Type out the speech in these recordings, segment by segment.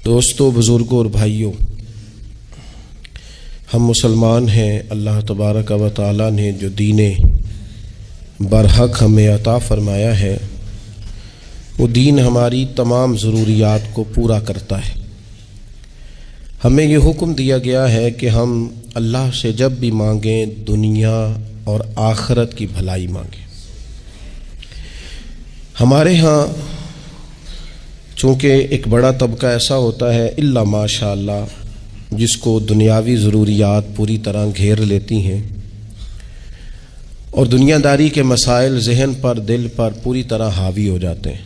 دوستو، بزرگوں اور بھائیوں، ہم مسلمان ہیں۔ اللہ تبارک و تعالیٰ نے جو دین برحق ہمیں عطا فرمایا ہے، وہ دین ہماری تمام ضروریات کو پورا کرتا ہے۔ ہمیں یہ حکم دیا گیا ہے کہ ہم اللہ سے جب بھی مانگیں دنیا اور آخرت کی بھلائی مانگیں۔ ہمارے ہاں چونکہ ایک بڑا طبقہ ایسا ہوتا ہے الا ماشاء اللہ جس کو دنیاوی ضروریات پوری طرح گھیر لیتی ہیں اور دنیا داری کے مسائل ذہن پر، دل پر پوری طرح حاوی ہو جاتے ہیں۔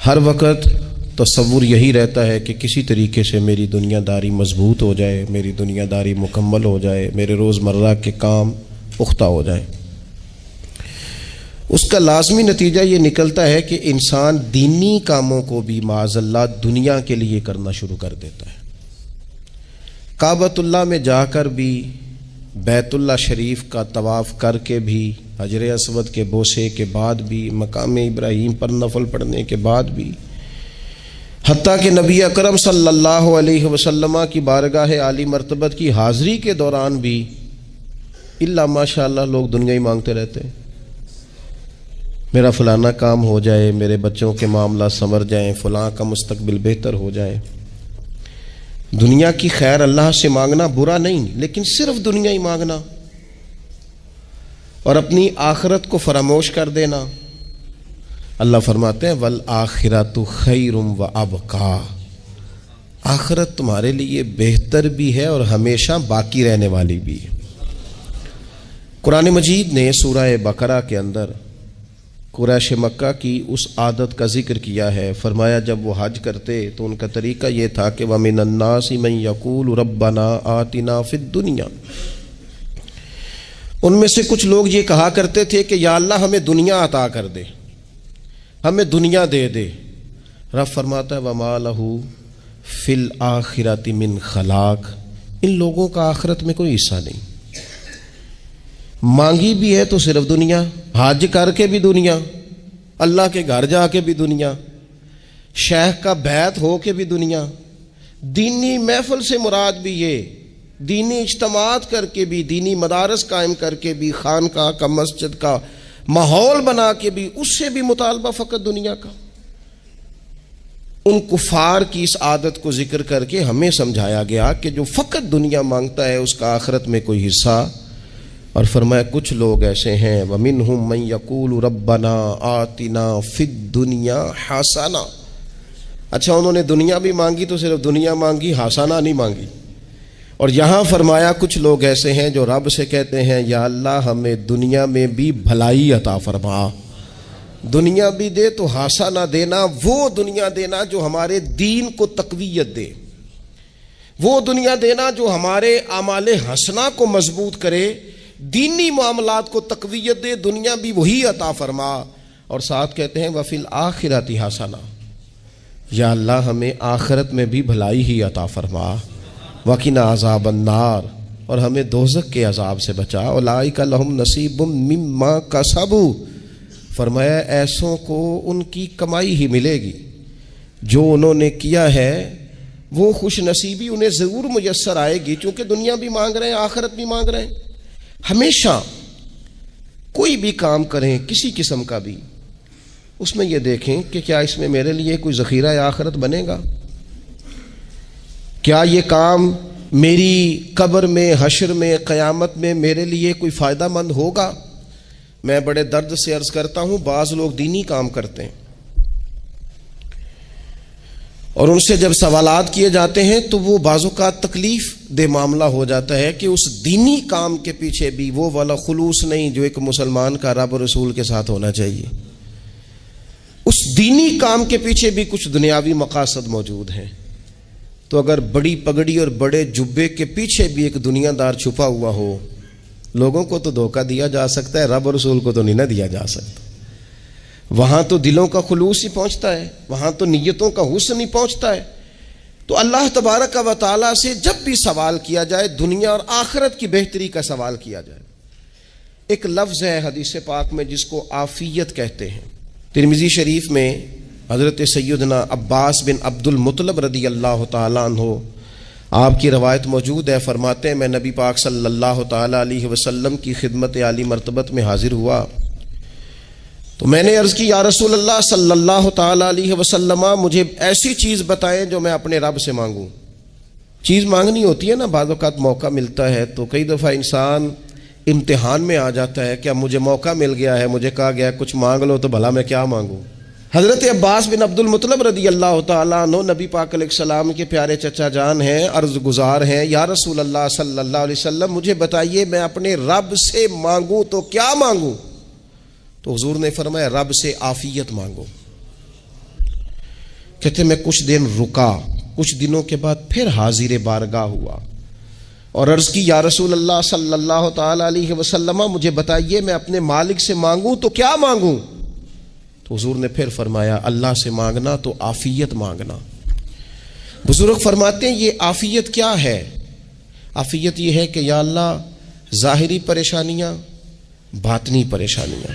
ہر وقت تصور یہی رہتا ہے کہ کسی طریقے سے میری دنیا داری مضبوط ہو جائے، میری دنیا داری مکمل ہو جائے، میرے روزمرہ کے کام پختہ ہو جائیں۔ اس کا لازمی نتیجہ یہ نکلتا ہے کہ انسان دینی کاموں کو بھی معاذ اللہ دنیا کے لیے کرنا شروع کر دیتا ہے۔ کعبۃ اللہ میں جا کر بھی، بیت اللہ شریف کا طواف کر کے بھی، حجر اسود کے بوسے کے بعد بھی، مقام ابراہیم پر نفل پڑھنے کے بعد بھی، حتیٰ کہ نبی اکرم صلی اللہ علیہ وسلم کی بارگاہ عالی مرتبت کی حاضری کے دوران بھی الا ماشاء اللہ لوگ دنیا ہی مانگتے رہتے ہیں۔ میرا فلانا کام ہو جائے، میرے بچوں کے معاملات سنور جائیں، فلاں کا مستقبل بہتر ہو جائے۔ دنیا کی خیر اللہ سے مانگنا برا نہیں، لیکن صرف دنیا ہی مانگنا اور اپنی آخرت کو فراموش کر دینا۔ اللہ فرماتے ہیں وَالْآخِرَةُ خَيْرٌ وَأَبْقَىٰ، آخرت تمہارے لیے بہتر بھی ہے اور ہمیشہ باقی رہنے والی بھی ہے۔ قرآن مجید نے سورہ بقرہ کے اندر قریش مکہ کی اس عادت کا ذکر کیا ہے۔ فرمایا جب وہ حج کرتے تو ان کا طریقہ یہ تھا کہ وَمِنَ النَّاسِ مَن يَقُولُ رَبَّنَا آتِنَا فِي الدُّنْيَا، ان میں سے کچھ لوگ یہ کہا کرتے تھے کہ یا اللہ ہمیں دنیا عطا کر دے، ہمیں دنیا دے دے۔ رب فرماتا ہے وَمَا لَهُ فِي الْآخِرَةِ مِنْ خَلَاقٍ، ان لوگوں کا آخرت میں کوئی حصہ نہیں۔ مانگی بھی ہے تو صرف دنیا، حج کر کے بھی دنیا، اللہ کے گھر جا کے بھی دنیا، شیخ کا بیعت ہو کے بھی دنیا، دینی محفل سے مراد بھی یہ، دینی اجتماعات کر کے بھی، دینی مدارس قائم کر کے بھی، خانقاہ کا مسجد کا ماحول بنا کے بھی، اس سے بھی مطالبہ فقط دنیا کا۔ ان کفار کی اس عادت کو ذکر کر کے ہمیں سمجھایا گیا کہ جو فقط دنیا مانگتا ہے اس کا آخرت میں کوئی حصہ، اور فرمایا کچھ لوگ ایسے ہیں وَمِنْهُمْ مَنْ يَقُولُ رَبَّنَا آتِنَا فِي الدُّنْيَا حَسَنَةً، اچھا انہوں نے دنیا بھی مانگی تو صرف دنیا مانگی، حسنہ نہیں مانگی۔ اور یہاں فرمایا کچھ لوگ ایسے ہیں جو رب سے کہتے ہیں یا اللہ ہمیں دنیا میں بھی بھلائی عطا فرما، دنیا بھی دے تو حسنہ دینا، وہ دنیا دینا جو ہمارے دین کو تقویت دے، وہ دنیا دینا جو ہمارے اعمال حسنہ کو مضبوط کرے، دینی معاملات کو تقویت دے، دنیا بھی وہی عطا فرما۔ اور ساتھ کہتے ہیں وَفِي الْآخِرَةِ حَسَنَةً، یا اللہ ہمیں آخرت میں بھی بھلائی ہی عطا فرما، وَقِنَا عَذَابَ النَّارِ، اور ہمیں دوزخ کے عذاب سے بچا، اولئک لہم نصیب مما کسبوا، فرمایا ایسوں کو ان کی کمائی ہی ملے گی، جو انہوں نے کیا ہے وہ خوش نصیبی انہیں ضرور میسر آئے گی، چونکہ دنیا بھی مانگ رہے ہیں، آخرت بھی مانگ رہے ہیں۔ ہمیشہ کوئی بھی کام کریں کسی قسم کا بھی، اس میں یہ دیکھیں کہ کیا اس میں میرے لیے کوئی ذخیرہ آخرت بنے گا، کیا یہ کام میری قبر میں، حشر میں، قیامت میں میرے لیے کوئی فائدہ مند ہوگا۔ میں بڑے درد سے عرض کرتا ہوں بعض لوگ دینی کام کرتے ہیں اور ان سے جب سوالات کیے جاتے ہیں تو وہ بعض اوقات تکلیف دہ معاملہ ہو جاتا ہے کہ اس دینی کام کے پیچھے بھی وہ والا خلوص نہیں جو ایک مسلمان کا رب و رسول کے ساتھ ہونا چاہیے، اس دینی کام کے پیچھے بھی کچھ دنیاوی مقاصد موجود ہیں۔ تو اگر بڑی پگڑی اور بڑے جبے کے پیچھے بھی ایک دنیا دار چھپا ہوا ہو، لوگوں کو تو دھوکہ دیا جا سکتا ہے، رب و رسول کو تو نہیں نہ دیا جا سکتا۔ وہاں تو دلوں کا خلوص ہی پہنچتا ہے، وہاں تو نیتوں کا حسن ہی پہنچتا ہے۔ تو اللہ تبارک و تعالیٰ سے جب بھی سوال کیا جائے دنیا اور آخرت کی بہتری کا سوال کیا جائے۔ ایک لفظ ہے حدیث پاک میں جس کو عافیت کہتے ہیں، ترمذی شریف میں حضرت سیدنا عباس بن عبد المطلب رضی اللہ تعالیٰ عنہ، آپ کی روایت موجود ہے، فرماتے ہیں میں نبی پاک صلی اللہ تعالیٰ علیہ وسلم کی خدمت عالی مرتبت میں حاضر ہوا تو میں نے عرض کی یا رسول اللہ صلی اللہ تعالیٰ علیہ وسلم، مجھے ایسی چیز بتائیں جو میں اپنے رب سے مانگوں۔ چیز مانگنی ہوتی ہے نا، بعض اوقات موقع ملتا ہے تو کئی دفعہ انسان امتحان میں آ جاتا ہے کہ اب مجھے موقع مل گیا ہے، مجھے کہا گیا ہے کچھ مانگ لو، تو بھلا میں کیا مانگوں۔ حضرت عباس بن عبد المطلب رضی اللہ تعالیٰ عنہ نبی پاک علیہ السلام کے پیارے چچا جان ہیں، عرض گزار ہیں یا رسول اللہ صلی اللہ علیہ وسلم، مجھے بتائیے میں اپنے رب سے مانگوں تو کیا مانگوں؟ تو حضور نے فرمایا رب سے عافیت مانگو۔ کہتے میں کچھ دن رکا، کچھ دنوں کے بعد پھر حاضر بارگاہ ہوا اور عرض کی یا رسول اللہ صلی اللہ تعالیٰ علیہ وسلم، مجھے بتائیے میں اپنے مالک سے مانگوں تو کیا مانگوں؟ تو حضور نے پھر فرمایا اللہ سے مانگنا تو عافیت مانگنا۔ بزرگ فرماتے ہیں یہ عافیت کیا ہے؟ عافیت یہ ہے کہ یا اللہ ظاہری پریشانیاں، باطنی پریشانیاں،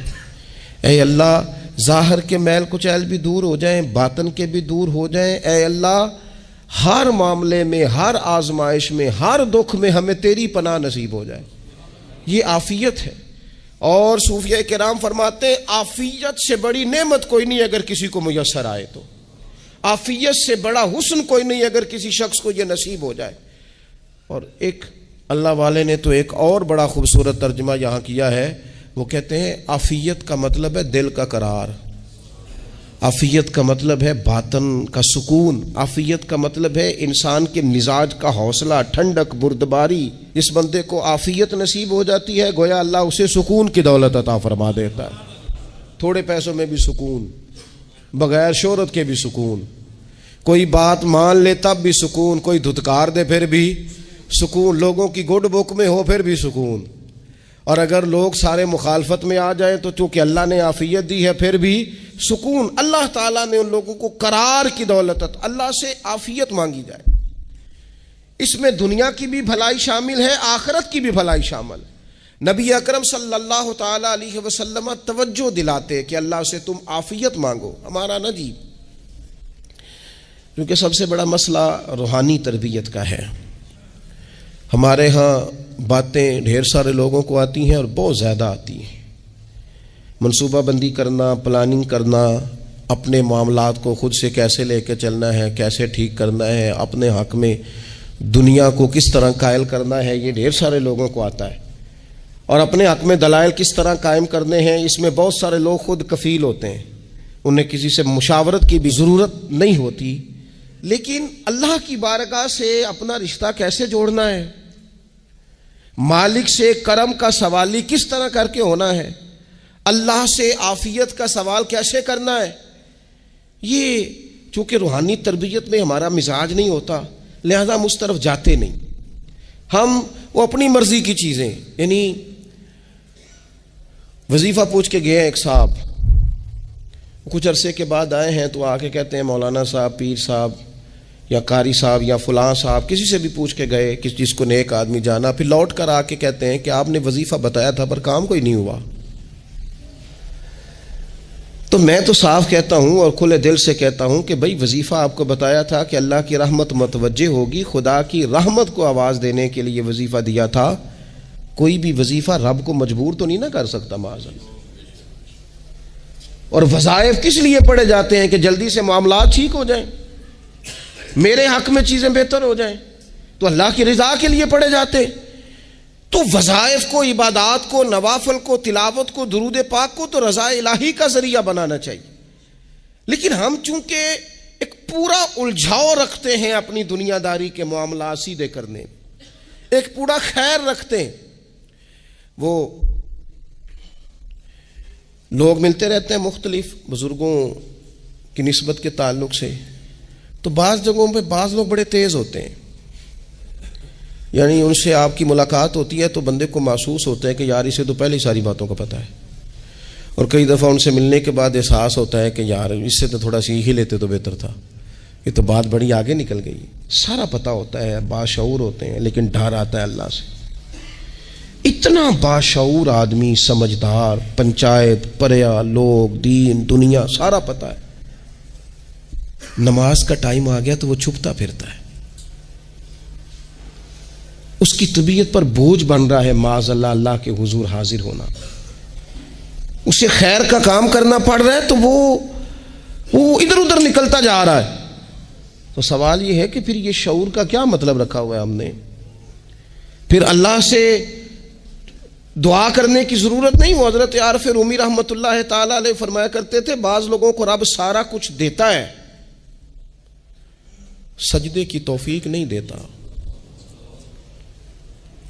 اے اللہ ظاہر کے میل کچیل بھی دور ہو جائیں، باطن کے بھی دور ہو جائیں، اے اللہ ہر معاملے میں، ہر آزمائش میں، ہر دکھ میں ہمیں تیری پناہ نصیب ہو جائے، یہ عافیت ہے۔ اور صوفیہ کرام فرماتے ہیں عافیت سے بڑی نعمت کوئی نہیں اگر کسی کو میسر آئے تو، عافیت سے بڑا حسن کوئی نہیں اگر کسی شخص کو یہ نصیب ہو جائے۔ اور ایک اللہ والے نے تو ایک اور بڑا خوبصورت ترجمہ یہاں کیا ہے، وہ کہتے ہیں عافیت کا مطلب ہے دل کا قرار، عافیت کا مطلب ہے باطن کا سکون، عافیت کا مطلب ہے انسان کے مزاج کا حوصلہ، ٹھنڈک، بردباری۔ جس بندے کو عافیت نصیب ہو جاتی ہے گویا اللہ اسے سکون کی دولت عطا فرما دیتا ہے، تھوڑے پیسوں میں بھی سکون، بغیر شہرت کے بھی سکون، کوئی بات مان لے تب بھی سکون، کوئی دھتکار دے پھر بھی سکون، لوگوں کی گڈ بک میں ہو پھر بھی سکون، اور اگر لوگ سارے مخالفت میں آ جائیں تو چونکہ اللہ نے عافیت دی ہے پھر بھی سکون۔ اللہ تعالیٰ نے ان لوگوں کو قرار کی دولت، اللہ سے عافیت مانگی جائے، اس میں دنیا کی بھی بھلائی شامل ہے، آخرت کی بھی بھلائی شامل۔ نبی اکرم صلی اللہ تعالیٰ علیہ وسلم توجہ دلاتے کہ اللہ سے تم عافیت مانگو۔ ہمارا نا جی، کیونکہ سب سے بڑا مسئلہ روحانی تربیت کا ہے، ہمارے ہاں باتیں ڈھیر سارے لوگوں کو آتی ہیں اور بہت زیادہ آتی ہیں، منصوبہ بندی کرنا، پلاننگ کرنا، اپنے معاملات کو خود سے کیسے لے کے چلنا ہے، کیسے ٹھیک کرنا ہے، اپنے حق میں دنیا کو کس طرح قائل کرنا ہے، یہ ڈھیر سارے لوگوں کو آتا ہے، اور اپنے حق میں دلائل کس طرح قائم کرنے ہیں، اس میں بہت سارے لوگ خود کفیل ہوتے ہیں، انہیں کسی سے مشاورت کی بھی ضرورت نہیں ہوتی۔ لیکن اللہ کی بارگاہ سے اپنا رشتہ کیسے جوڑنا ہے، مالک سے کرم کا سوالی کس طرح کر کے ہونا ہے، اللہ سے عافیت کا سوال کیسے کرنا ہے، یہ چونکہ روحانی تربیت میں ہمارا مزاج نہیں ہوتا لہذا ہم اس طرف جاتے نہیں، ہم وہ اپنی مرضی کی چیزیں، یعنی وظیفہ پوچھ کے گئے ایک صاحب، کچھ عرصے کے بعد آئے ہیں تو آ کے کہتے ہیں مولانا صاحب، پیر صاحب یا قاری صاحب یا فلاں صاحب، کسی سے بھی پوچھ کے گئے جس کو نیک آدمی جانا، پھر لوٹ کر آ کے کہتے ہیں کہ آپ نے وظیفہ بتایا تھا پر کام کوئی نہیں ہوا۔ تو میں تو صاف کہتا ہوں اور کھلے دل سے کہتا ہوں کہ بھائی وظیفہ آپ کو بتایا تھا کہ اللہ کی رحمت متوجہ ہوگی، خدا کی رحمت کو آواز دینے کے لیے وظیفہ دیا تھا، کوئی بھی وظیفہ رب کو مجبور تو نہیں نہ کر سکتا معاذ اللہ۔ اور وظائف کس لیے پڑھے جاتے ہیں کہ جلدی سے معاملات ٹھیک ہو جائیں، میرے حق میں چیزیں بہتر ہو جائیں، تو اللہ کی رضا کے لیے پڑھے جاتے۔ تو وظائف کو، عبادات کو، نوافل کو، تلاوت کو، درود پاک کو تو رضا الہی کا ذریعہ بنانا چاہیے، لیکن ہم چونکہ ایک پورا الجھاؤ رکھتے ہیں اپنی دنیا داری کے معاملات سیدھے کرنے میں، ایک پورا خیر رکھتے ہیں۔ وہ لوگ ملتے رہتے ہیں مختلف بزرگوں کی نسبت کے تعلق سے، تو بعض جگہوں پہ بعض لوگ بڑے تیز ہوتے ہیں، یعنی ان سے آپ کی ملاقات ہوتی ہے تو بندے کو محسوس ہوتا ہے کہ یار اسے تو پہلے ہی ساری باتوں کا پتہ ہے، اور کئی دفعہ ان سے ملنے کے بعد احساس ہوتا ہے کہ یار اس سے تو تھوڑا سیکھ ہی لیتے تو بہتر تھا، یہ تو بات بڑی آگے نکل گئی۔ سارا پتہ ہوتا ہے، باشعور ہوتے ہیں، لیکن ڈر آتا ہے اللہ سے۔ اتنا باشعور آدمی، سمجھدار، پنچایت، پریا، لوگ، دین، دنیا سارا پتہ ہے، نماز کا ٹائم آ گیا تو وہ چھپتا پھرتا ہے، اس کی طبیعت پر بوجھ بن رہا ہے معاذ اللہ اللہ کے حضور حاضر ہونا، اسے خیر کا کام کرنا پڑ رہا ہے تو وہ ادھر ادھر نکلتا جا رہا ہے۔ تو سوال یہ ہے کہ پھر یہ شعور کا کیا مطلب رکھا ہوا ہے ہم نے؟ پھر اللہ سے دعا کرنے کی ضرورت نہیں۔ وہ حضرت عارف رومی رحمۃ اللہ تعالی علیہ فرمایا کرتے تھے بعض لوگوں کو رب سارا کچھ دیتا ہے، سجدے کی توفیق نہیں دیتا۔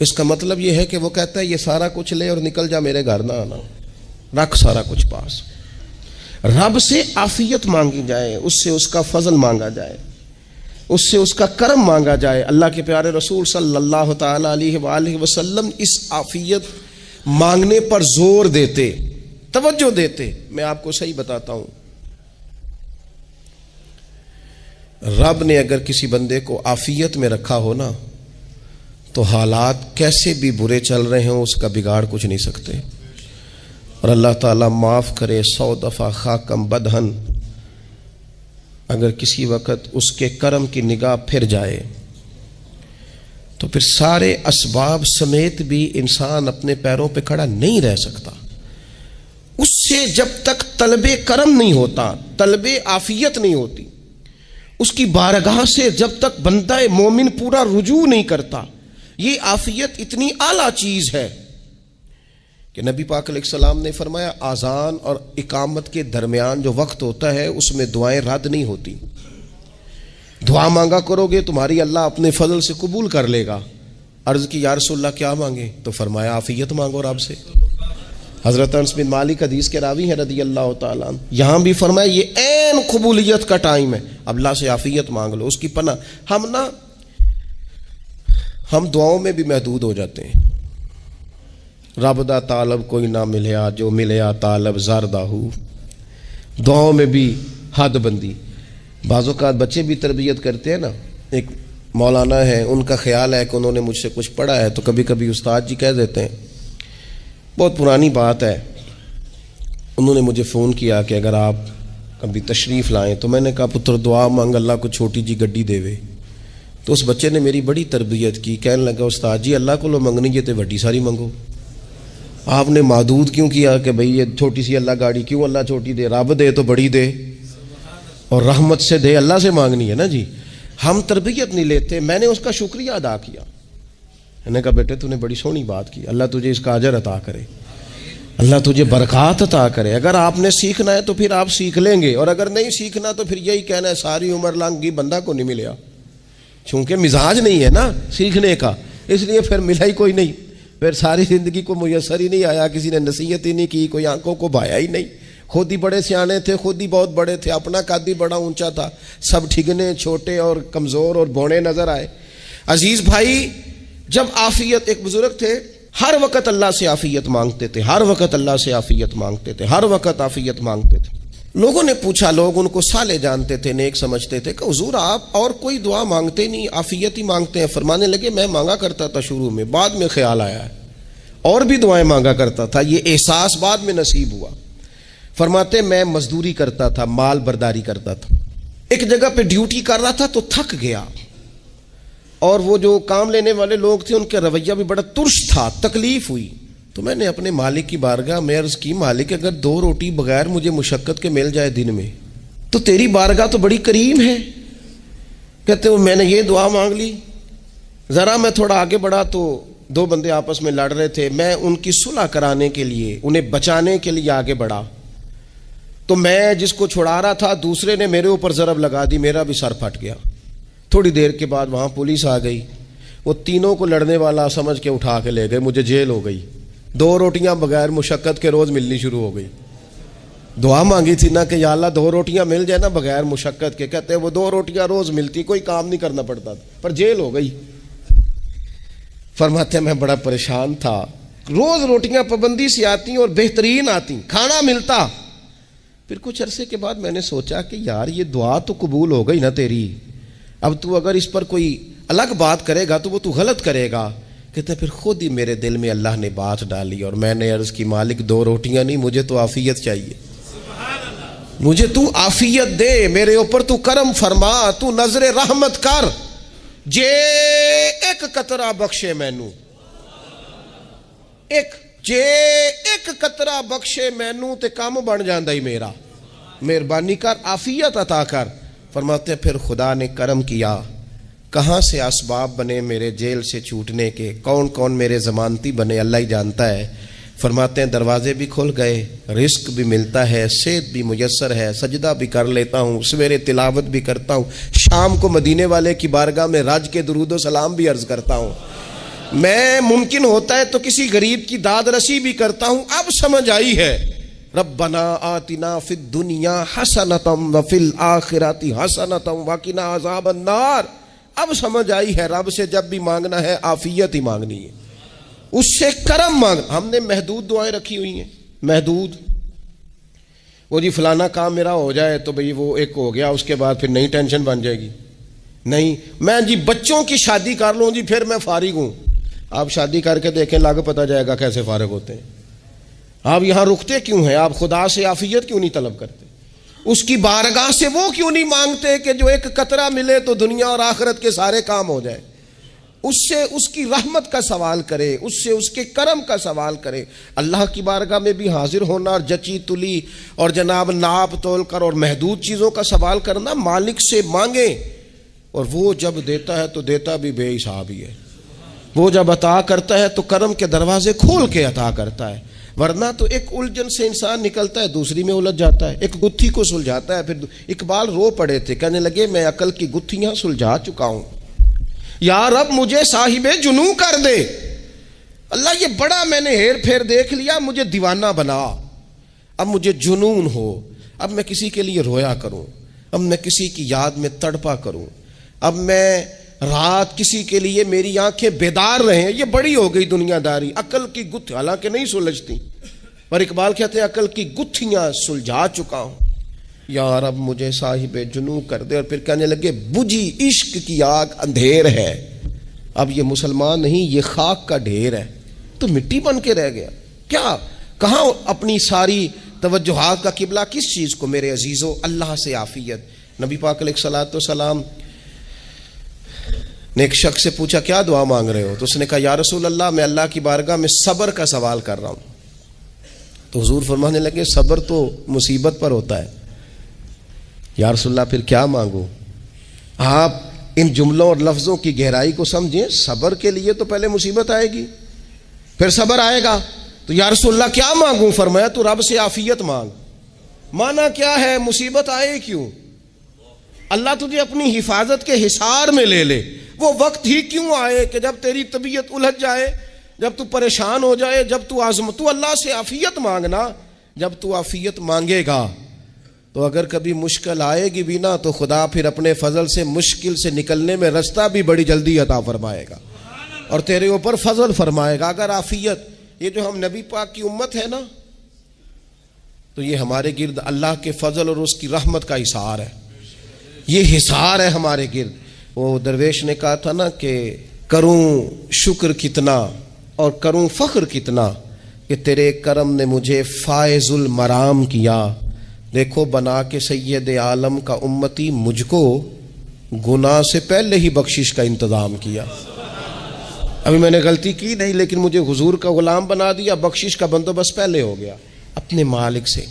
اس کا مطلب یہ ہے کہ وہ کہتا ہے یہ سارا کچھ لے اور نکل جا، میرے گھر نہ آنا، رکھ سارا کچھ پاس۔ رب سے عافیت مانگی جائے، اس سے اس کا فضل مانگا جائے، اس سے اس کا کرم مانگا جائے۔ اللہ کے پیارے رسول صلی اللہ تعالی علیہ وآلہ وسلم اس عافیت مانگنے پر زور دیتے، توجہ دیتے۔ میں آپ کو صحیح بتاتا ہوں، رب نے اگر کسی بندے کو عافیت میں رکھا ہو نا تو حالات کیسے بھی برے چل رہے ہوں اس کا بگاڑ کچھ نہیں سکتے۔ اور اللہ تعالیٰ معاف کرے، 100 دفعہ خاکم بدہن اگر کسی وقت اس کے کرم کی نگاہ پھر جائے تو پھر سارے اسباب سمیت بھی انسان اپنے پیروں پہ کھڑا نہیں رہ سکتا۔ اس سے جب تک طلب کرم نہیں ہوتا، طلب عافیت نہیں ہوتی، اس کی بارگاہ سے جب تک بندہ مومن پورا رجوع نہیں کرتا، یہ عافیت اتنی اعلیٰ چیز ہے کہ نبی پاک علیہ السلام نے فرمایا آذان اور اقامت کے درمیان جو وقت ہوتا ہے اس میں دعائیں رد نہیں ہوتی۔ دعا مانگا کرو گے تمہاری اللہ اپنے فضل سے قبول کر لے گا۔ عرض کی یا رسول اللہ کیا مانگے؟ تو فرمایا عافیت مانگو رب سے۔ حضرت انس بن مالک حدیث کے راوی ہیں رضی اللہ تعالیٰ عنہ، یہاں بھی فرمایا یہ عین قبولیت کا ٹائم ہے، اب اللہ سے عافیت مانگ لو، اس کی پناہ۔ ہم دعاؤں میں بھی محدود ہو جاتے ہیں۔ رب دا طالب کوئی نہ ملیا، جو ملیا طالب زردہ ہو، دعاؤں میں بھی حد بندی۔ بعض اوقات بچے بھی تربیت کرتے ہیں نا، ایک مولانا ہے ان کا خیال ہے کہ انہوں نے مجھ سے کچھ پڑھا ہے تو کبھی کبھی استاد جی کہہ دیتے ہیں، بہت پرانی بات ہے، انہوں نے مجھے فون کیا کہ اگر آپ کبھی تشریف لائیں، تو میں نے کہا پتر دعا مانگ اللہ کو چھوٹی جی گڈی دے وے۔ تو اس بچے نے میری بڑی تربیت کی، کہنے لگا استاد جی اللہ کو لو منگنی ہے تو وڈی ساری منگو، آپ نے محدود کیوں کیا کہ بھئی یہ چھوٹی سی اللہ گاڑی کیوں اللہ چھوٹی دے، رب دے تو بڑی دے اور رحمت سے دے، اللہ سے مانگنی ہے نا جی۔ ہم تربیت نہیں لیتے۔ میں نے اس کا شکریہ ادا کیا، میں نے کہا بیٹے تو نے بڑی سونی بات کی، اللہ تجھے اس کا اجر عطا کرے، اللہ تجھے برکات عطا کرے۔ اگر آپ نے سیکھنا ہے تو پھر آپ سیکھ لیں گے، اور اگر نہیں سیکھنا تو پھر یہی کہنا ہے ساری عمر لانگی بندہ کو نہیں ملیا، چونکہ مزاج نہیں ہے نا سیکھنے کا، اس لیے پھر ملا ہی کوئی نہیں، پھر ساری زندگی کو میسر ہی نہیں آیا، کسی نے نصیحت ہی نہیں کی، کوئی آنکھوں کو بھایا ہی نہیں، خود ہی بڑے سیانے تھے، خود ہی بہت بڑے تھے، اپنا قد بھی بڑا اونچا تھا، سب ٹھگنے چھوٹے اور کمزور اور بوڑے نظر آئے۔ عزیز بھائی، جب عافیت، ایک بزرگ تھے ہر وقت اللہ سے عافیت مانگتے تھے، ہر وقت اللہ سے عافیت مانگتے تھے، ہر وقت عافیت مانگتے تھے۔ لوگوں نے پوچھا، لوگ ان کو صالح جانتے تھے، نیک سمجھتے تھے کہ حضور آپ اور کوئی دعا مانگتے نہیں، عافیت ہی مانگتے ہیں۔ فرمانے لگے میں مانگا کرتا تھا شروع میں، بعد میں خیال آیا ہے اور بھی دعائیں مانگا کرتا تھا، یہ احساس بعد میں نصیب ہوا۔ فرماتے میں مزدوری کرتا تھا، مال برداری کرتا تھا، ایک جگہ پہ ڈیوٹی کر رہا تھا تو تھک گیا، اور وہ جو کام لینے والے لوگ تھے ان کا رویہ بھی بڑا ترش تھا، تکلیف ہوئی، تو میں نے اپنے مالک کی بارگاہ میں عرض کی مالک اگر 2 روٹی بغیر مجھے مشقت کے مل جائے دن میں تو تیری بارگاہ تو بڑی کریم ہے۔ کہتے ہیں میں نے یہ دعا مانگ لی، ذرا میں تھوڑا آگے بڑھا تو 2 بندے آپس میں لڑ رہے تھے، میں ان کی صلح کرانے کے لیے، انہیں بچانے کے لیے آگے بڑھا، تو میں جس کو چھڑا رہا تھا دوسرے نے میرے اوپر ضرب لگا دی، میرا بھی سر پھٹ گیا۔ تھوڑی دیر کے بعد وہاں پولیس آ گئی، وہ تینوں کو لڑنے والا سمجھ کے اٹھا کے لے گئے، مجھے جیل ہو گئی۔ 2 روٹیاں بغیر مشقت کے روز ملنی شروع ہو گئی۔ دعا مانگی تھی نا کہ یا اللہ 2 روٹیاں مل جائے نا بغیر مشقت کے، کہتے ہیں وہ 2 روٹیاں روز ملتی، کوئی کام نہیں کرنا پڑتا تھا، پر جیل ہو گئی۔ فرماتے ہیں میں بڑا پریشان تھا، روز روٹیاں پابندی سے آتی اور بہترین آتی، کھانا ملتا۔ پھر کچھ عرصے کے بعد میں نے سوچا کہ یار یہ دعا تو قبول ہو گئی نا تیری، اب تو اگر اس پر کوئی الگ بات کرے گا تو وہ تو غلط کرے گا۔ کہتے پھر خود ہی میرے دل میں اللہ نے بات ڈالی اور میں نے عرض کی مالک 2 روٹیاں نہیں، مجھے تو عافیت چاہیے، مجھے تو عافیت دے، میرے اوپر تو کرم فرما، تو نظر رحمت کر، جے ایک قطرہ بخشے مینوں، جے ایک قطرہ بخشے مینوں تے کام بن جاندا ہی میرا، مہربانی کر، عافیت عطا کر۔ فرماتے پھر خدا نے کرم کیا، کہاں سے اسباب بنے میرے جیل سے چھوٹنے کے، کون کون میرے ضمانتی بنے اللہ ہی جانتا ہے۔ فرماتے ہیں دروازے بھی کھل گئے، رزق بھی ملتا ہے، صحت بھی میسر ہے، سجدہ بھی کر لیتا ہوں، سویرے تلاوت بھی کرتا ہوں، شام کو مدینے والے کی بارگاہ میں رج کے درود و سلام بھی عرض کرتا ہوں، میں ممکن ہوتا ہے تو کسی غریب کی داد رسی بھی کرتا ہوں۔ اب سمجھ آئی ہے، ربنا آتنا فی الدنیا حسنۃ وفی الآخرۃ حسنۃ وقنا عذاب النار۔ اب سمجھ آئی ہے رب سے جب بھی مانگنا ہے عافیت ہی مانگنی ہے، اس سے کرم مانگ۔ ہم نے محدود دعائیں رکھی ہوئی ہیں، محدود، وہ جی فلانا کام میرا ہو جائے تو بھئی وہ ایک ہو گیا، اس کے بعد پھر نئی ٹینشن بن جائے گی، نہیں میں جی بچوں کی شادی کر لوں جی پھر میں فارغ ہوں۔ آپ شادی کر کے دیکھیں، لاگو پتہ جائے گا کیسے فارغ ہوتے ہیں۔ آپ یہاں رکتے کیوں ہیں؟ آپ خدا سے عافیت کیوں نہیں طلب کرتے؟ اس کی بارگاہ سے وہ کیوں نہیں مانگتے کہ جو ایک قطرہ ملے تو دنیا اور آخرت کے سارے کام ہو جائے؟ اس سے اس کی رحمت کا سوال کرے، اس سے اس کے کرم کا سوال کرے۔ اللہ کی بارگاہ میں بھی حاضر ہونا اور جچی تلی اور جناب ناپ تول کر اور محدود چیزوں کا سوال کرنا، مالک سے مانگیں، اور وہ جب دیتا ہے تو دیتا بھی بے حساب ہی ہے۔ وہ جب عطا کرتا ہے تو کرم کے دروازے کھول کے عطا کرتا ہے، ورنہ تو ایک الجھن سے انسان نکلتا ہے دوسری میں الجھ جاتا ہے، ایک گتھی کو سلجھاتا ہے۔ پھر اقبال رو پڑے تھے، کہنے لگے میں عقل کی گتھیاں سلجھا چکا ہوں، یا رب مجھے صاحب جنوں کر دے۔ اللہ یہ بڑا میں نے ہیر پھیر دیکھ لیا، مجھے دیوانہ بنا، اب مجھے جنون ہو، اب میں کسی کے لیے رویا کروں، اب میں کسی کی یاد میں تڑپا کروں، اب میں رات کسی کے لیے میری آنکھیں بیدار رہیں۔ یہ بڑی ہو گئی دنیا داری، عقل کی گتھی حالانکہ نہیں سلجھتی، پر اقبال کہتے ہیں عقل کی گتھیاں سلجھا چکا ہوں، یا رب مجھے صاحب جنوں کر دے۔ اور پھر کہنے لگے بجھی عشق کی آگ اندھیر ہے، اب یہ مسلمان نہیں، یہ خاک کا ڈھیر ہے، تو مٹی بن کے رہ گیا۔ کیا کہاں اپنی ساری توجہات کا قبلہ کس چیز کو؟ میرے عزیزو اللہ سے عافیت۔ نبی پاک علیہ الصلوۃ والسلام نے ایک شخص سے پوچھا کیا دعا مانگ رہے ہو؟ تو اس نے کہا یا رسول اللہ میں اللہ کی بارگاہ میں صبر کا سوال کر رہا ہوں۔ تو حضور فرمانے لگے صبر تو مصیبت پر ہوتا ہے۔ یا رسول اللہ پھر کیا مانگوں؟ آپ ان جملوں اور لفظوں کی گہرائی کو سمجھیں، صبر کے لیے تو پہلے مصیبت آئے گی، پھر صبر آئے گا۔ تو یا رسول اللہ کیا مانگوں؟ فرمایا تو رب سے عافیت مانگ۔ مانا کیا ہے؟ مصیبت آئے کیوں؟ اللہ تجھے اپنی حفاظت کے حصار میں لے لے، وہ وقت ہی کیوں آئے کہ جب تیری طبیعت الجھ جائے، جب تو پریشان ہو جائے، جب تو تو اللہ سے عافیت مانگنا۔ جب تو عافیت مانگے گا تو اگر کبھی مشکل آئے گی بھی نا تو خدا پھر اپنے فضل سے مشکل سے نکلنے میں رستہ بھی بڑی جلدی عطا فرمائے گا اور تیرے اوپر فضل فرمائے گا۔ اگر عافیت، یہ جو ہم نبی پاک کی امت ہے نا، تو یہ ہمارے گرد اللہ کے فضل اور اس کی رحمت کا حصار ہے، یہ حصار ہے ہمارے گرد۔ وہ درویش نے کہا تھا نا کہ کروں شکر کتنا اور کروں فخر کتنا کہ تیرے کرم نے مجھے فائز المرام کیا، دیکھو بنا کے سید عالم کا امتی مجھ کو گناہ سے پہلے ہی بخشش کا انتظام کیا۔ ابھی میں نے غلطی کی نہیں لیکن مجھے حضور کا غلام بنا دیا، بخشش کا بندوبست پہلے ہو گیا۔ اپنے مالک سے،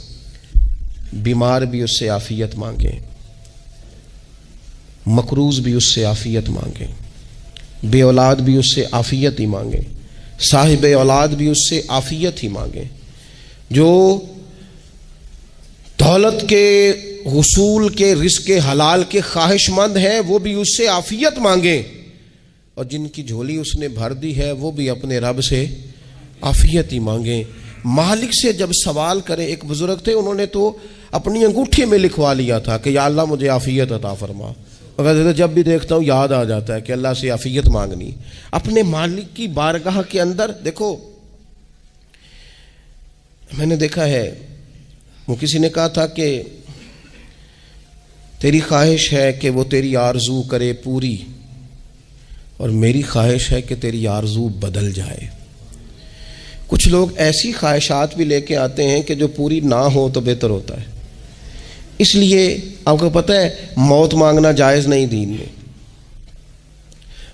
بیمار بھی اس سے عافیت مانگیں، مقروض بھی اس سے عافیت مانگیں، بے اولاد بھی اس سے عافیت ہی مانگیں، صاحب اولاد بھی اس سے عافیت ہی مانگیں، جو دولت کے حصول کے رزق حلال کے خواہش مند ہیں وہ بھی اس سے عافیت مانگیں، اور جن کی جھولی اس نے بھر دی ہے وہ بھی اپنے رب سے عافیت ہی مانگیں۔ مالک سے جب سوال کرے، ایک بزرگ تھے انہوں نے تو اپنی انگوٹھی میں لکھوا لیا تھا کہ یا اللہ مجھے عافیت عطا فرما، مگر جب بھی دیکھتا ہوں یاد آ جاتا ہے کہ اللہ سے عافیت مانگنی۔ اپنے مالک کی بارگاہ کے اندر دیکھو، میں نے دیکھا ہے وہ کسی نے کہا تھا کہ تیری خواہش ہے کہ وہ تیری آرزو کرے پوری، اور میری خواہش ہے کہ تیری آرزو بدل جائے۔ کچھ لوگ ایسی خواہشات بھی لے کے آتے ہیں کہ جو پوری نہ ہو تو بہتر ہوتا ہے، اس لیے آپ کو پتہ ہے موت مانگنا جائز نہیں دین میں.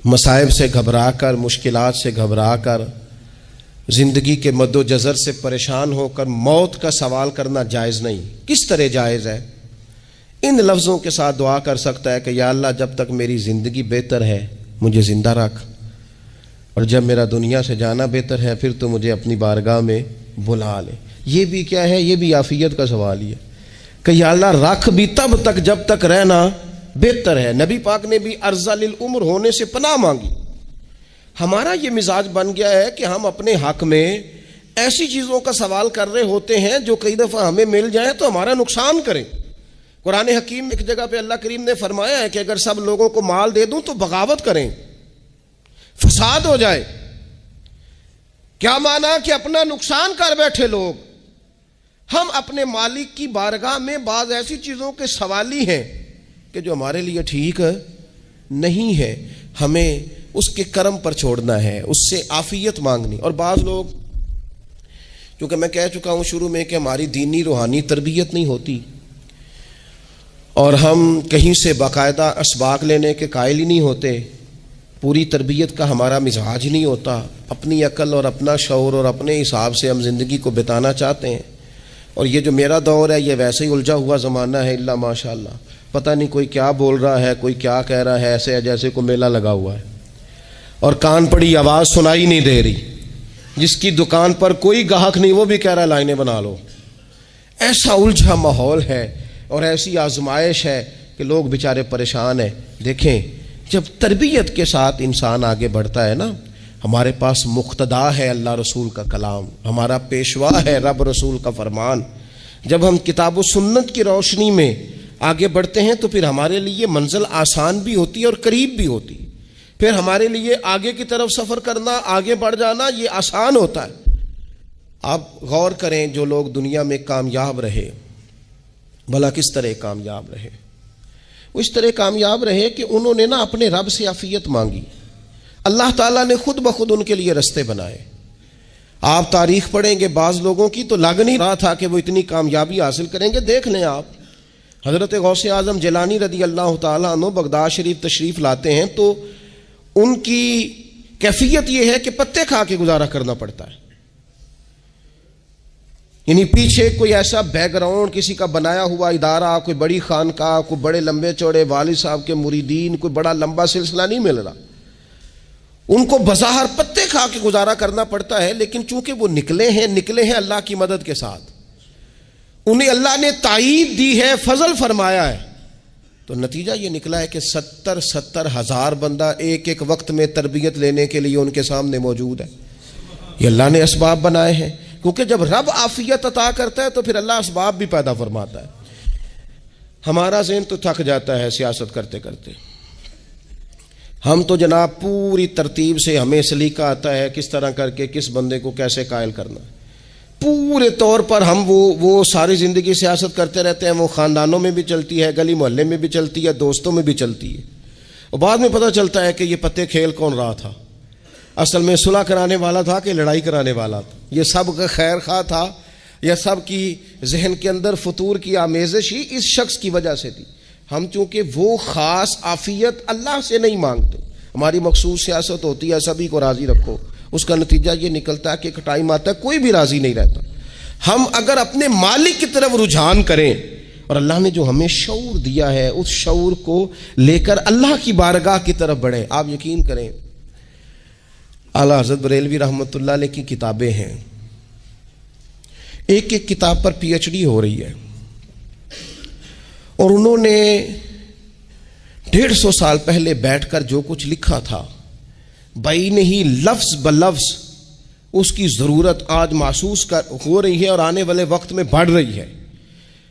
مصائب سے گھبرا کر، مشکلات سے گھبرا کر، زندگی کے مد و جزر سے پریشان ہو کر موت کا سوال کرنا جائز نہیں. کس طرح جائز ہے؟ ان لفظوں کے ساتھ دعا کر سکتا ہے کہ یا اللہ جب تک میری زندگی بہتر ہے مجھے زندہ رکھ، اور جب میرا دنیا سے جانا بہتر ہے پھر تو مجھے اپنی بارگاہ میں بلا لے. یہ بھی کیا ہے؟ یہ بھی عافیت کا سوال ہی ہے کہ یا اللہ رکھ بھی تب تک جب تک رہنا بہتر ہے. نبی پاک نے بھی ارذل العمر ہونے سے پناہ مانگی. ہمارا یہ مزاج بن گیا ہے کہ ہم اپنے حق میں ایسی چیزوں کا سوال کر رہے ہوتے ہیں جو کئی دفعہ ہمیں مل جائیں تو ہمارا نقصان کریں. قرآن حکیم ایک جگہ پہ اللہ کریم نے فرمایا ہے کہ اگر سب لوگوں کو مال دے دوں تو بغاوت کریں، فساد ہو جائے. کیا مانا؟ کہ اپنا نقصان کر بیٹھے لوگ. ہم اپنے مالک کی بارگاہ میں بعض ایسی چیزوں کے سوالی ہیں کہ جو ہمارے لیے ٹھیک نہیں ہے، ہمیں اس کے کرم پر چھوڑنا ہے، اس سے عافیت مانگنی. اور بعض لوگ، چونکہ میں کہہ چکا ہوں شروع میں کہ ہماری دینی روحانی تربیت نہیں ہوتی اور ہم کہیں سے باقاعدہ اسباق لینے کے قائل ہی نہیں ہوتے، پوری تربیت کا ہمارا مزاج ہی نہیں ہوتا، اپنی عقل اور اپنا شعور اور اپنے حساب سے ہم زندگی کو بتانا چاہتے ہیں. اور یہ جو میرا دور ہے یہ ویسے ہی الجھا ہوا زمانہ ہے، اللہ ماشاء اللہ، پتہ نہیں کوئی کیا بول رہا ہے، کوئی کیا کہہ رہا ہے، ایسے ہے جیسے کوئی میلہ لگا ہوا ہے اور کان پڑی آواز سنائی نہیں دے رہی. جس کی دکان پر کوئی گاہک نہیں وہ بھی کہہ رہا ہے لائنیں بنا لو. ایسا الجھا ماحول ہے اور ایسی آزمائش ہے کہ لوگ بیچارے پریشان ہیں. دیکھیں جب تربیت کے ساتھ انسان آگے بڑھتا ہے نا، ہمارے پاس مقتدا ہے اللہ رسول کا کلام، ہمارا پیشوا ہے رب رسول کا فرمان. جب ہم کتاب و سنت کی روشنی میں آگے بڑھتے ہیں تو پھر ہمارے لیے منزل آسان بھی ہوتی ہے اور قریب بھی ہوتی ہے. پھر ہمارے لیے آگے کی طرف سفر کرنا، آگے بڑھ جانا یہ آسان ہوتا ہے. آپ غور کریں جو لوگ دنیا میں کامیاب رہے، بھلا کس طرح کامیاب رہے؟ وہ اس طرح کامیاب رہے کہ انہوں نے نا اپنے رب سے عافیت مانگی. اللہ تعالیٰ نے خود بخود ان کے لیے رستے بنائے. آپ تاریخ پڑھیں گے بعض لوگوں کی تو لگ نہیں رہا تھا کہ وہ اتنی کامیابی حاصل کریں گے. دیکھ لیں آپ حضرت غوث اعظم جیلانی رضی اللہ تعالیٰ عنہ بغداد شریف تشریف لاتے ہیں تو ان کی کیفیت یہ ہے کہ پتے کھا کے گزارا کرنا پڑتا ہے. یعنی پیچھے کوئی ایسا بیک گراؤنڈ کسی کا بنایا ہوا ادارہ، کوئی بڑی خانقاہ، کوئی بڑے لمبے چوڑے والد صاحب کے مریدین، کوئی بڑا لمبا سلسلہ نہیں مل رہا. ان کو بظاہر پتے کھا کے گزارا کرنا پڑتا ہے، لیکن چونکہ وہ نکلے ہیں اللہ کی مدد کے ساتھ، انہیں اللہ نے تائید دی ہے، فضل فرمایا ہے، تو نتیجہ یہ نکلا ہے کہ 70 ہزار بندہ ایک ایک وقت میں تربیت لینے کے لیے ان کے سامنے موجود ہے. یہ اللہ نے اسباب بنائے ہیں، کیونکہ جب رب عافیت عطا کرتا ہے تو پھر اللہ اسباب بھی پیدا فرماتا ہے. ہمارا ذہن تو تھک جاتا ہے سیاست کرتے کرتے. ہم تو جناب پوری ترتیب سے ہمیں سلیقہ آتا ہے کس طرح کر کے کس بندے کو کیسے قائل کرنا. پورے طور پر ہم وہ ساری زندگی سیاست کرتے رہتے ہیں. وہ خاندانوں میں بھی چلتی ہے، گلی محلے میں بھی چلتی ہے، دوستوں میں بھی چلتی ہے، اور بعد میں پتہ چلتا ہے کہ یہ پتے کھیل کون رہا تھا. اصل میں صلح کرانے والا تھا کہ لڑائی کرانے والا تھا. یہ سب کا خیر خواہ تھا، یا سب کی ذہن کے اندر فطور کی آمیزش ہی اس شخص کی وجہ سے تھی. ہم چونکہ وہ خاص عافیت اللہ سے نہیں مانگتے، ہماری مخصوص سیاست ہوتی ہے سبھی کو راضی رکھو. اس کا نتیجہ یہ نکلتا ہے کہ ایک ٹائم آتا ہے کوئی بھی راضی نہیں رہتا. ہم اگر اپنے مالک کی طرف رجحان کریں اور اللہ نے جو ہمیں شعور دیا ہے اس شعور کو لے کر اللہ کی بارگاہ کی طرف بڑھیں. آپ یقین کریں اعلیٰ حضرت بریلوی رحمۃ اللہ علیہ کی کتابیں ہیں، ایک ایک کتاب پر PhD ہو رہی ہے، اور انہوں نے 150 سال پہلے بیٹھ کر جو کچھ لکھا تھا بین ہی لفظ بلفظ اس کی ضرورت آج محسوس ہو رہی ہے اور آنے والے وقت میں بڑھ رہی ہے.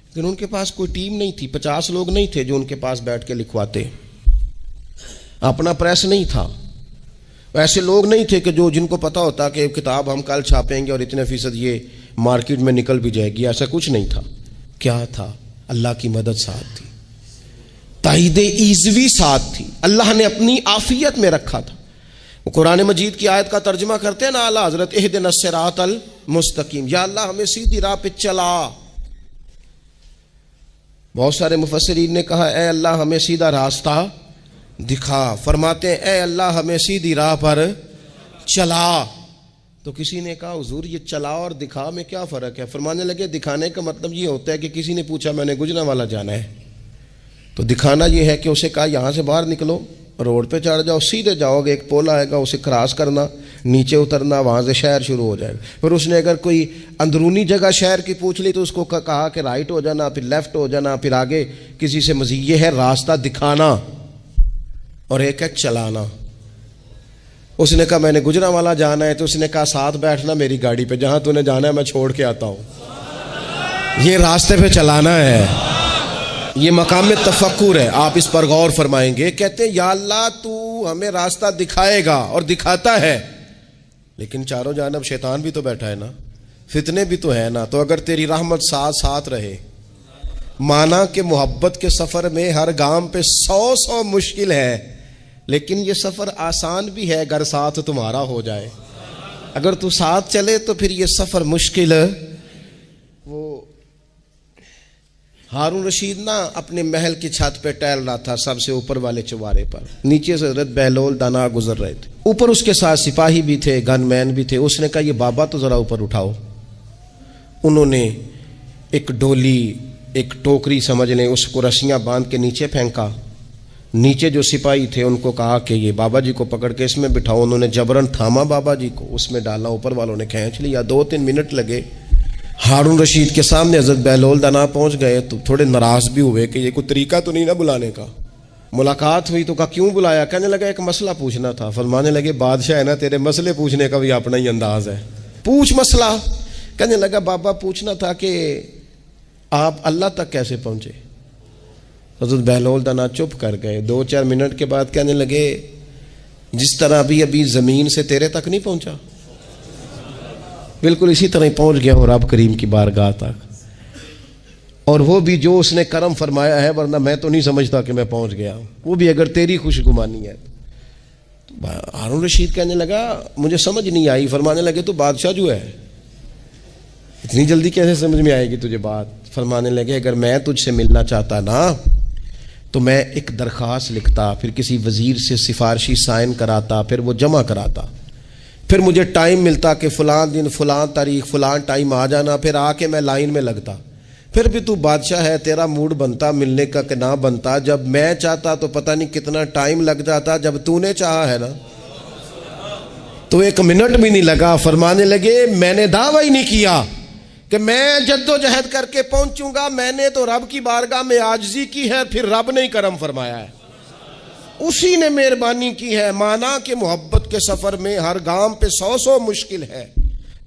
لیکن ان کے پاس کوئی ٹیم نہیں تھی، 50 لوگ نہیں تھے جو ان کے پاس بیٹھ کے لکھواتے، اپنا پریس نہیں تھا، ایسے لوگ نہیں تھے کہ جن کو پتا ہوتا کہ کتاب ہم کل چھاپیں گے اور اتنے فیصد یہ مارکیٹ میں نکل بھی جائے گی. ایسا کچھ نہیں تھا. کیا تھا؟ اللہ کی مدد ساتھ تھی، تائید ایزوی ساتھ تھی، اللہ نے اپنی عافیت میں رکھا تھا. وہ قرآن مجید کی آیت کا ترجمہ کرتے ہیں نا اعلیٰ حضرت اہدنا الصراط المستقیم، یا اللہ ہمیں سیدھی راہ پہ چلا. بہت سارے مفسرین نے کہا اے اللہ ہمیں سیدھا راستہ دکھا، فرماتے ہیں اے اللہ ہمیں سیدھی راہ پر چلا۔ تو کسی نے کہا حضور یہ چلا اور دکھا میں کیا فرق ہے؟ فرمانے لگے دکھانے کا مطلب یہ ہوتا ہے کہ کسی نے پوچھا میں نے گجرانوالہ جانا ہے، تو دکھانا یہ ہے کہ اسے کہا یہاں سے باہر نکلو، روڈ پہ چڑھ جاؤ، سیدھے جاؤ گے، ایک پول آئے گا اسے کراس کرنا، نیچے اترنا، وہاں سے شہر شروع ہو جائے گا۔ پھر اس نے اگر کوئی اندرونی جگہ شہر کی پوچھ لی تو اس کو کہا کہ رائٹ ہو جانا، پھر لیفٹ ہو جانا، پھر آگے کسی سے مزید۔ یہ ہے راستہ دکھانا، اور ایک ہے چلانا۔ اس نے کہا میں نے گجرانوالہ جانا ہے، تو اس نے کہا ساتھ بیٹھنا میری گاڑی پہ، جہاں تو نے جانا ہے میں چھوڑ کے آتا ہوں۔ یہ راستے پہ چلانا ہے، یہ مقام تفکر ہے، آپ اس پر غور فرمائیں گے۔ کہتے ہیں یا اللہ تو ہمیں راستہ دکھائے گا اور دکھاتا ہے، لیکن چاروں جانب شیطان بھی تو بیٹھا ہے نا، فتنے بھی تو ہے نا، تو اگر تیری رحمت ساتھ رہے، مانا کہ محبت کے سفر میں ہر گام پہ 100 مشکل ہے، لیکن یہ سفر آسان بھی ہے اگر ساتھ تمہارا ہو جائے۔ اگر تو ساتھ چلے تو پھر یہ سفر مشکل۔ وہ ہارون رشید نا اپنے محل کی چھت پہ ٹہل رہا تھا، سب سے اوپر والے چوارے پر، نیچے سے حضرت بہلول دانا گزر رہے تھے، اوپر اس کے ساتھ سپاہی بھی تھے، گن مین بھی تھے۔ اس نے کہا یہ بابا تو ذرا اوپر اٹھاؤ۔ انہوں نے ایک ڈولی، ایک ٹوکری سمجھ لیں، اس کو رسیاں باندھ کے نیچے پھینکا۔ نیچے جو سپاہی تھے ان کو کہا کہ یہ بابا جی کو پکڑ کے اس میں بٹھاؤ۔ انہوں نے جبرن تھاما بابا جی کو، اس میں ڈالا، اوپر والوں نے کھینچ لیا۔ 2-3 منٹ لگے۔ ہارون رشید کے سامنے حضرت بہلول دانا پہنچ گئے تو تھوڑے ناراض بھی ہوئے کہ یہ کوئی طریقہ تو نہیں نا بلانے کا۔ ملاقات ہوئی تو کہا کیوں بلایا؟ کہنے لگا ایک مسئلہ پوچھنا تھا۔ فرمانے لگے بادشاہ ہے نا، تیرے مسئلے پوچھنے کا بھی اپنا ہی انداز ہے، پوچھ مسئلہ۔ کہنے لگا بابا پوچھنا تھا کہ آپ اللہ تک کیسے پہنچے؟ حضرت بہلول دانا چپ کر گئے۔ 2-4 منٹ کے بعد کہنے لگے جس طرح ابھی زمین سے تیرے تک نہیں پہنچا، بالکل اسی طرح ہی پہنچ گیا ہوں رب کریم کی بارگاہ تک، اور وہ بھی جو اس نے کرم فرمایا ہے، ورنہ میں تو نہیں سمجھتا کہ میں پہنچ گیا ہوں، وہ بھی اگر تیری خوش گمانی ہے۔ ہارون رشید کہنے لگا مجھے سمجھ نہیں آئی۔ فرمانے لگے تو بادشاہ جو ہے اتنی جلدی کیسے سمجھ میں آئے گی تجھے بات؟ فرمانے لگے اگر میں تجھ سے ملنا چاہتا نا تو میں ایک درخواست لکھتا، پھر کسی وزیر سے سفارشی سائن کراتا، پھر وہ جمع کراتا، پھر مجھے ٹائم ملتا کہ فلاں دن فلاں تاریخ فلاں ٹائم آ جانا، پھر آ کے میں لائن میں لگتا، پھر بھی تو بادشاہ ہے، تیرا موڈ بنتا ملنے کا کہ نہ بنتا۔ جب میں چاہتا تو پتہ نہیں کتنا ٹائم لگ جاتا، جب تو نے چاہا ہے نا تو 1 منٹ بھی نہیں لگا۔ فرمانے لگے میں نے دعویٰ ہی نہیں کیا کہ میں جد و جہد کر کے پہنچوں گا، میں نے تو رب کی بارگاہ میں عاجزی کی ہے، پھر رب نے ہی کرم فرمایا ہے، اسی نے مہربانی کی ہے۔ مانا کہ محبت کے سفر میں ہر گام پہ 100 مشکل ہے،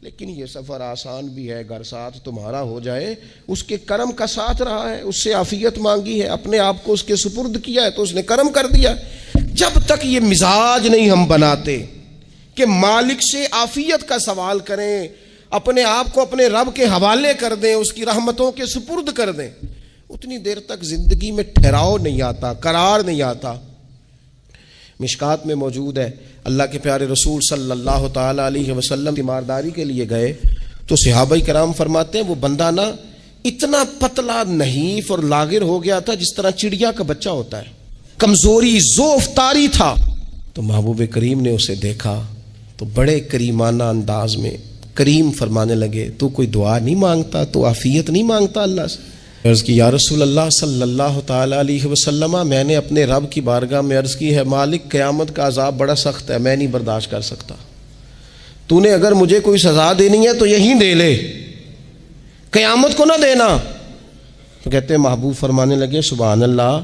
لیکن یہ سفر آسان بھی ہے اگر ساتھ تمہارا ہو جائے۔ اس کے کرم کا ساتھ رہا ہے، اس سے عافیت مانگی ہے، اپنے آپ کو اس کے سپرد کیا ہے تو اس نے کرم کر دیا۔ جب تک یہ مزاج نہیں ہم بناتے کہ مالک سے عافیت کا سوال کریں، اپنے آپ کو اپنے رب کے حوالے کر دیں، اس کی رحمتوں کے سپرد کر دیں، اتنی دیر تک زندگی میں ٹھہراؤ نہیں آتا، قرار نہیں آتا۔ مشکات میں موجود ہے، اللہ کے پیارے رسول صلی اللہ تعالی علیہ وسلم تیمارداری کے لیے گئے تو صحابہ کرام فرماتے ہیں وہ بندہ نا اتنا پتلا نحیف اور لاغر ہو گیا تھا جس طرح چڑیا کا بچہ ہوتا ہے، کمزوری ضعف طاری تھا۔ تو محبوب کریم نے اسے دیکھا تو بڑے کریمانہ انداز میں کریم فرمانے لگے تو کوئی دعا نہیں مانگتا، تو عافیت نہیں مانگتا اللہ سے؟ عرض کی یا رسول اللہ صلی اللہ تعالی علیہ وسلم، میں نے اپنے رب کی بارگاہ میں عرض کی ہے مالک قیامت کا عذاب بڑا سخت ہے، میں نہیں برداشت کر سکتا، تو نے اگر مجھے کوئی سزا دینی ہے تو یہیں دے لے، قیامت کو نہ دینا۔ تو کہتے ہیں محبوب فرمانے لگے سبحان اللہ،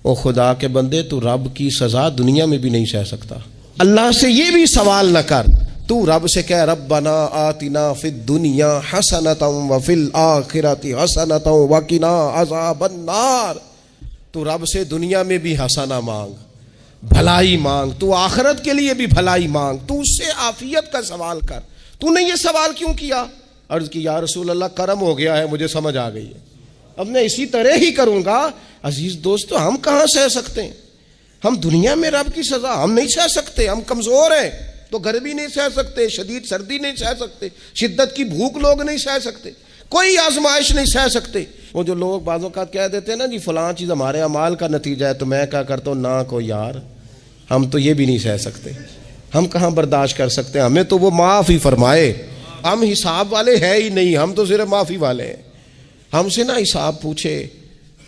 او خدا کے بندے تو رب کی سزا دنیا میں بھی نہیں سہ سکتا، اللہ سے یہ بھی سوال نہ کر، تو رب سے کہہ ربنا آتنا فی الدنیا حسنۃ وفی الآخرۃ حسنۃ وقنا عذاب النار۔ تو رب سے دنیا میں بھی حسنہ مانگ، بھلائی مانگ، تو آخرت کے لیے بھی بھلائی مانگ، تو اس سے عافیت کا سوال کر۔ تو نے یہ سوال کیوں کیا؟ عرض کی یا رسول اللہ کرم ہو گیا ہے، مجھے سمجھ آ گئی ہے، اب میں اسی طرح ہی کروں گا۔ عزیز دوستو ہم کہاں سہ سکتے ہیں؟ ہم دنیا میں رب کی سزا ہم نہیں سہ سکتے، ہم کمزور ہیں تو گرمی نہیں سہ سکتے، شدید سردی نہیں سہ سکتے، شدت کی بھوک لوگ نہیں سہ سکتے، کوئی آزمائش نہیں سہ سکتے۔ وہ جو لوگ بعض اوقات کہہ دیتے ہیں نا جی فلاں چیز ہمارے اعمال کا نتیجہ ہے، تو میں کیا کرتا ہوں، نہ کو یار، ہم تو یہ بھی نہیں سہ سکتے، ہم کہاں برداشت کر سکتے ہیں، ہمیں تو وہ معاف ہی فرمائے، ہم حساب والے ہے ہی نہیں، ہم تو صرف معافی والے ہیں۔ ہم سے نہ حساب پوچھے،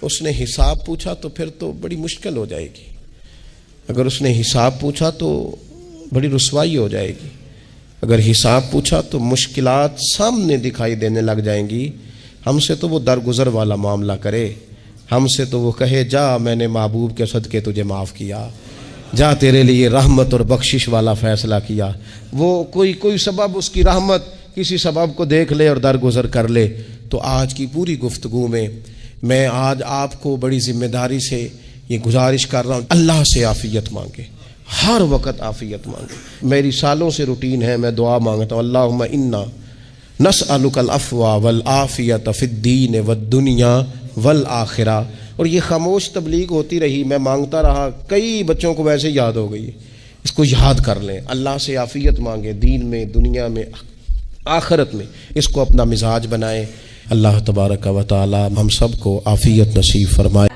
اس نے حساب پوچھا تو پھر تو بڑی مشکل ہو جائے گی، اگر اس نے حساب پوچھا تو بڑی رسوائی ہو جائے گی، اگر حساب پوچھا تو مشکلات سامنے دکھائی دینے لگ جائیں گی۔ ہم سے تو وہ درگزر والا معاملہ کرے، ہم سے تو وہ کہے جا میں نے محبوب کے صدقے تجھے معاف کیا، جا تیرے لیے رحمت اور بخشش والا فیصلہ کیا۔ وہ کوئی سبب، اس کی رحمت کسی سبب کو دیکھ لے اور درگزر کر لے۔ تو آج کی پوری گفتگو میں آج آپ کو بڑی ذمہ داری سے یہ گزارش کر رہا ہوں، اللہ سے عافیت مانگے، ہر وقت عافیت مانگے۔ میری سالوں سے روٹین ہے، میں دعا مانگتا ہوں، اللہم انا نسألک العفو والعافیت فی الدین والدنیا والآخرہ۔ اور یہ خاموش تبلیغ ہوتی رہی، میں مانگتا رہا، کئی بچوں کو ویسے یاد ہو گئی، اس کو یاد کر لیں، اللہ سے عافیت مانگے، دین میں، دنیا میں، آخرت میں، اس کو اپنا مزاج بنائیں۔ اللہ تبارک و تعالی ہم سب کو عافیت نصیب فرمائے۔